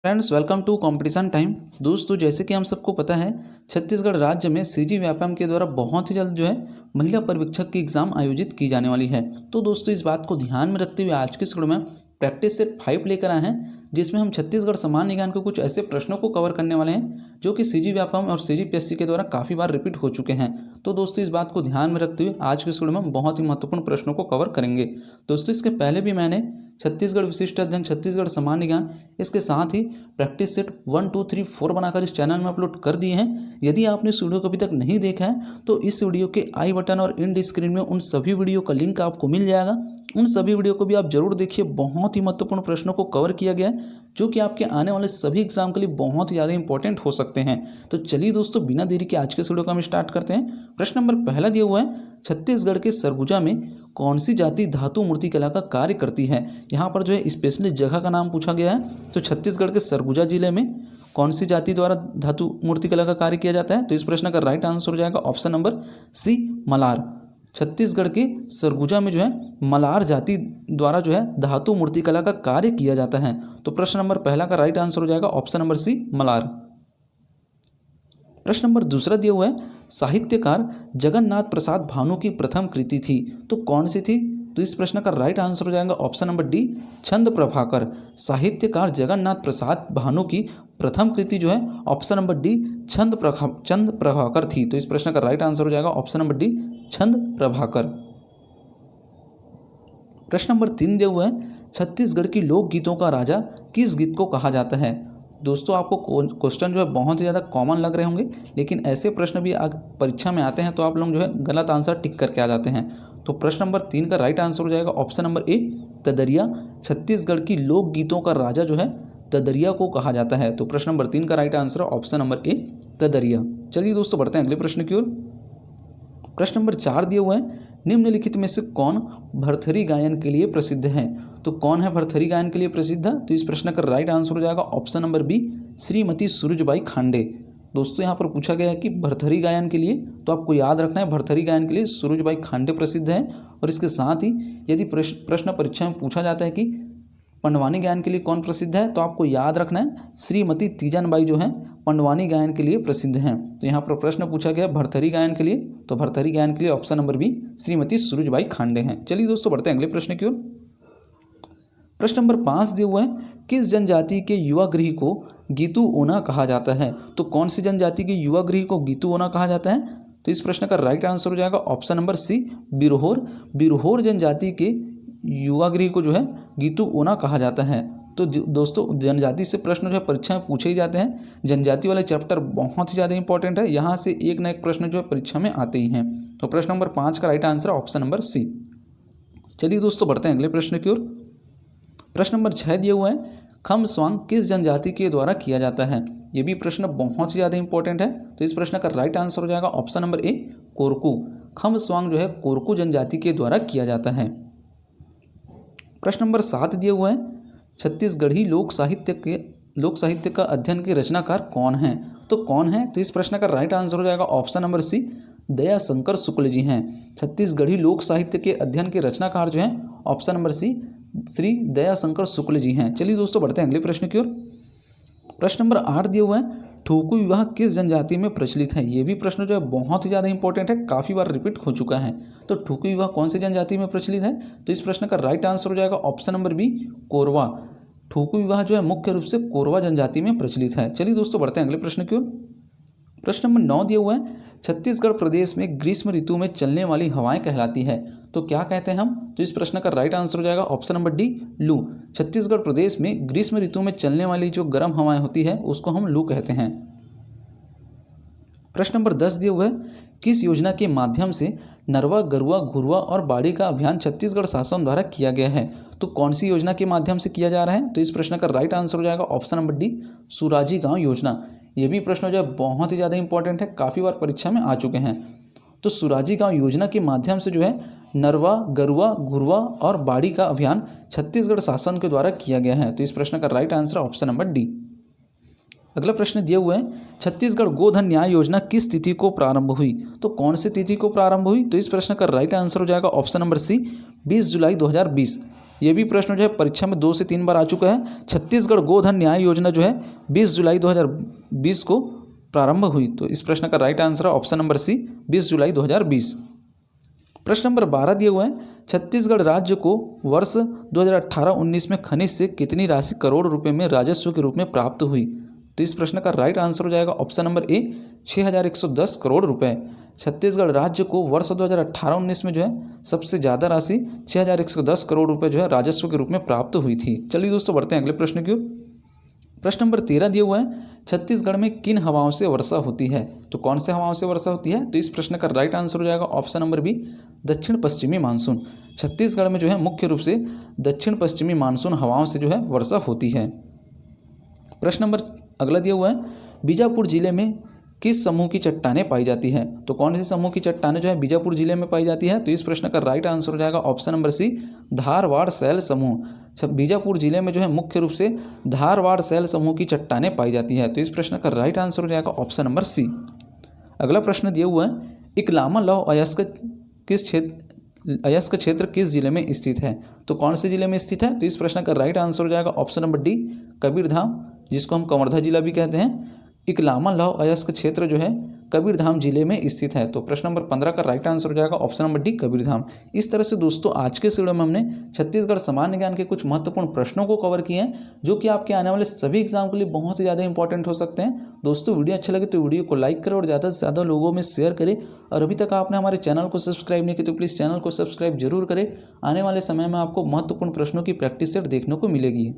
Friends welcome to competition time. दोस्तों जैसे कि हम सबको पता है छत्तीसगढ़ राज्य में सीजी व्यापम के द्वारा बहुत ही जल्द महिला पर्यवेक्षक की एग्ज़ाम आयोजित की जाने वाली है। तो दोस्तों इस बात को ध्यान में रखते हुए आज के वीडियो में प्रैक्टिस सेट 5 लेकर आए हैं, जिसमें हम छत्तीसगढ़ सामान्य ज्ञान के कुछ ऐसे प्रश्नों को कवर करने वाले हैं जो कि सीजी व्यापम और सीजी पीएससी के द्वारा काफ़ी बार रिपीट हो चुके हैं। तो दोस्तों इस बात को ध्यान में रखते हुए आज के वीडियो में हम बहुत ही महत्वपूर्ण प्रश्नों को कवर करेंगे। दोस्तों इसके पहले भी मैंने छत्तीसगढ़ विशिष्ट अध्ययन, छत्तीसगढ़ सामान्य ज्ञान, इसके साथ ही प्रैक्टिस सेट 1, 2, 3, 4 बनाकर इस चैनल में अपलोड कर दिए हैं। यदि आपने इस वीडियो को अभी तक नहीं देखा है तो इस वीडियो के आई बटन और इंड स्क्रीन में उन सभी वीडियो का लिंक आपको मिल जाएगा। उन सभी वीडियो को भी आप जरूर देखिए। बहुत ही महत्वपूर्ण प्रश्नों को कवर किया गया है जो कि आपके आने वाले सभी एग्जाम के लिए बहुत ही ज़्यादा इंपॉर्टेंट हो सकते हैं। तो चलिए दोस्तों बिना देरी के आज के वीडियो को हम स्टार्ट करते हैं। प्रश्न नंबर पहला दिया हुआ है, छत्तीसगढ़ के सरगुजा में कौन सी जाति धातु मूर्तिकला का कार्य करती है। यहाँ पर स्पेशली जगह का नाम पूछा गया है। तो छत्तीसगढ़ के सरगुजा जिले में कौन सी जाति द्वारा धातु मूर्तिकला का कार्य किया जाता है। तो इस प्रश्न का राइट आंसर हो जाएगा option number C, Malar. Chhattisgarh के सरगुजा में मलार जाति द्वारा धातु मूर्तिकला का कार्य किया जाता है। तो प्रश्न नंबर पहला का राइट आंसर हो जाएगा ऑप्शन नंबर सी, मलार। प्रश्न नंबर दूसरा दिया हुआ है, साहित्यकार जगन्नाथ प्रसाद भानु की प्रथम कृति थी, तो कौन सी थी। तो इस प्रश्न का राइट आंसर हो जाएगा ऑप्शन नंबर डी, छंद प्रभाकर। साहित्यकार जगन्नाथ प्रसाद भानु की प्रथम कृति ऑप्शन नंबर डी, छंद प्रभाकर थी। तो इस प्रश्न का राइट आंसर हो जाएगा ऑप्शन नंबर डी, छंद प्रभाकर। प्रश्न नंबर 3 दिया हुआ है, छत्तीसगढ़ की लोकगीतों का राजा किस गीत को कहा जाता है। दोस्तों आपको क्वेश्चन बहुत ही ज़्यादा कॉमन लग रहे होंगे, लेकिन ऐसे प्रश्न भी परीक्षा में आते हैं तो आप लोग गलत आंसर टिक करके आ जाते हैं। तो प्रश्न नंबर 3 का राइट आंसर हो जाएगा ऑप्शन नंबर ए, तदरिया। छत्तीसगढ़ की लोकगीतों का राजा तदरिया को कहा जाता है। तो प्रश्न नंबर 3 का राइट आंसर है ऑप्शन नंबर ए, तदरिया। चलिए दोस्तों बढ़ते हैं अगले प्रश्न की ओर। प्रश्न नंबर 4 दिया हुआ है, निम्नलिखित में से कौन भरथरी गायन के लिए प्रसिद्ध है। तो कौन है भरथरी गायन के लिए प्रसिद्ध है। तो इस प्रश्न का राइट आंसर हो जाएगा option number B, Shrimati Surajbai Khande. दोस्तों यहाँ पर पूछा गया है कि भरथरी गायन के लिए, तो आपको याद रखना है भरथरी गायन के लिए सूरजबाई खांडे प्रसिद्ध है। और इसके साथ ही यदि प्रश्न परीक्षा में पूछा जाता है कि पंडवानी गायन के लिए कौन प्रसिद्ध है, तो आपको याद रखना है श्रीमती तीजनबाई पंडवानी गायन के लिए प्रसिद्ध हैं। तो यहाँ पर प्रश्न पूछा गया भरथरी गायन के लिए, तो भरथरी गायन के लिए option number B, Shrimati Surajbai Khande हैं। चलिए दोस्तों बढ़ते हैं अगले प्रश्न की ओर। प्रश्न नंबर 5 दिया हुआ है, किस जनजाति के युवा गृह को गीतू ओना कहा जाता है। तो कौन सी जनजाति के युवा गृह को गीतू ओना कहा जाता है। तो इस प्रश्न का राइट आंसर हो जाएगा option number C, Birhor. Birhor जनजाति के युवा गृह को गीतू ओना कहा जाता है। तो दोस्तों जनजाति से प्रश्न परीक्षा में पूछे ही जाते हैं। जनजाति वाले चैप्टर बहुत ही ज़्यादा इंपॉर्टेंट है, यहाँ से एक ना एक प्रश्न परीक्षा में आते ही हैं। तो प्रश्न नंबर 5 का राइट आंसर है ऑप्शन नंबर सी। चलिए दोस्तों बढ़ते हैं अगले प्रश्न की ओर। प्रश्न नंबर 6 दिया हुआ है, खम स्वांग किस जनजाति के द्वारा किया जाता है। ये भी प्रश्न बहुत ही ज़्यादा इंपॉर्टेंट है। तो इस प्रश्न का राइट आंसर हो जाएगा ऑप्शन नंबर ए, कोरकू। खम स्वांग कोरकू जनजाति के द्वारा किया जाता है। प्रश्न नंबर 7 दिया हुआ है, छत्तीसगढ़ी लोक साहित्य का अध्ययन के रचनाकार कौन हैं। तो कौन है। तो इस प्रश्न का राइट आंसर हो जाएगा option number C, Dayashankar Shukla ji हैं। छत्तीसगढ़ी लोक साहित्य के अध्ययन के रचनाकार option number C, Shri Dayashankar Shukla ji हैं। चलिए दोस्तों बढ़ते हैं अगले प्रश्न की ओर। प्रश्न नंबर 8 दिया हुआ है, ठोकू विवाह किस जनजाति में प्रचलित है। ये भी प्रश्न बहुत ही ज़्यादा इंपॉर्टेंट है, काफ़ी बार रिपीट हो चुका है। तो ठोकू विवाह कौन सी जनजाति में प्रचलित है। तो इस प्रश्न का राइट आंसर हो जाएगा ऑप्शन नंबर बी, कोरवा। ठोकू विवाह मुख्य रूप से कोरवा जनजाति में प्रचलित है। चलिए दोस्तों बढ़ते हैं अगले प्रश्न की ओर। प्रश्न नंबर 9 दिया हुआ है, छत्तीसगढ़ प्रदेश में ग्रीष्म ऋतु में चलने वाली हवाएं कहलाती है। तो क्या कहते हैं हम। तो इस प्रश्न का राइट आंसर हो जाएगा ऑप्शन नंबर डी, लू। छत्तीसगढ़ प्रदेश में ग्रीष्म ऋतु में चलने वाली जो गर्म हवाएं होती है उसको हम लू कहते हैं। प्रश्न नंबर 10 दिया हुआ है, किस योजना के माध्यम से नरवा, गरुआ, घुरुआ और बाड़ी का अभियान छत्तीसगढ़ शासन द्वारा किया गया है। तो कौन सी योजना के माध्यम से किया जा रहा है। तो इस प्रश्न का राइट आंसर हो जाएगा ऑप्शन नंबर डी, सुराजी गांव योजना। ये भी प्रश्न बहुत ही ज़्यादा इंपॉर्टेंट है, काफ़ी बार परीक्षा में आ चुके हैं। तो सुराजी गांव योजना के माध्यम से नरवा, गरुआ, घुरुआ और बाड़ी का अभियान छत्तीसगढ़ शासन के द्वारा किया गया है। तो इस प्रश्न का right answer option number D. अगला प्रश्न दिया हुआ है, छत्तीसगढ़ गोधन न्याय योजना किस तिथि को प्रारंभ हुई। तो कौन सी तिथि को प्रारंभ हुई। तो इस प्रश्न का राइट आंसर हो जाएगा ऑप्शन नंबर सी, 20 जुलाई 2020। ये भी प्रश्न जो है परीक्षा में 2 से 3 बार आ चुका है। छत्तीसगढ़ गोधन न्याय योजना जो है 20 जुलाई 2020 को प्रारंभ हुई। तो इस प्रश्न का राइट आंसर है ऑप्शन नंबर सी, 20 जुलाई 2020। प्रश्न नंबर 12 दिए हुए हैं, छत्तीसगढ़ राज्य को वर्ष 2018-19 में खनिज से कितनी राशि करोड़ रुपए में राजस्व के रूप में प्राप्त हुई। तो इस प्रश्न का राइट आंसर हो जाएगा ऑप्शन नंबर ए, 6110 करोड़ रुपए। छत्तीसगढ़ राज्य को वर्ष 2018-19 में जो है सबसे ज़्यादा राशि 6110 करोड़ रुपए जो है राजस्व के रूप में प्राप्त हुई थी। चलिए दोस्तों बढ़ते हैं अगले प्रश्न की ओर। प्रश्न नंबर 13 दिए हुए हैं, छत्तीसगढ़ में किन हवाओं से वर्षा होती है। तो कौन से हवाओं से वर्षा होती है। तो इस प्रश्न का राइट आंसर हो जाएगा ऑप्शन नंबर बी, दक्षिण पश्चिमी मानसून। छत्तीसगढ़ में जो है मुख्य रूप से दक्षिण पश्चिमी मानसून हवाओं से जो है वर्षा होती है। प्रश्न नंबर अगला दिया हुआ है, बीजापुर जिले में किस समूह की चट्टानें पाई जाती हैं। तो कौन सी समूह की चट्टानें जो है बीजापुर जिले में पाई जाती है। तो इस प्रश्न का राइट आंसर हो जाएगा ऑप्शन नंबर सी, धारवाड़ शैल समूह। बीजापुर जिले में जो है मुख्य रूप से धारवाड़ शैल समूह की चट्टानें पाई जाती है। तो इस प्रश्न का राइट आंसर हो जाएगा ऑप्शन नंबर सी। अगला प्रश्न दिया हुआ है, इकलामा लौह अयस्क क्षेत्र किस जिले में स्थित है। तो कौन से जिले में स्थित है। तो इस प्रश्न का राइट आंसर हो जाएगा ऑप्शन नंबर डी, कबीरधाम, जिसको हम कवर्धा जिला भी कहते हैं। इकलामा लौह अयस्क क्षेत्र जो है कबीरधाम जिले में स्थित है। तो प्रश्न नंबर 15 का राइट आंसर हो जाएगा ऑप्शन नंबर डी, कबीरधाम। इस तरह से दोस्तों आज के वीडियो में हमने छत्तीसगढ़ सामान्य ज्ञान के कुछ महत्वपूर्ण प्रश्नों को कवर किए हैं, जो कि आपके आने वाले सभी एग्जाम के लिए बहुत ही ज़्यादा इंपॉर्टेंट हो सकते हैं। दोस्तों वीडियो अच्छा लगे तो वीडियो को लाइक करें और ज़्यादा से ज़्यादा लोगों में शेयर करें। और अभी तक आपने हमारे चैनल को सब्सक्राइब नहीं किया तो प्लीज़ चैनल को सब्सक्राइब जरूर करें। आने वाले समय में आपको महत्वपूर्ण प्रश्नों की प्रैक्टिस सेट देखने को मिलेगी।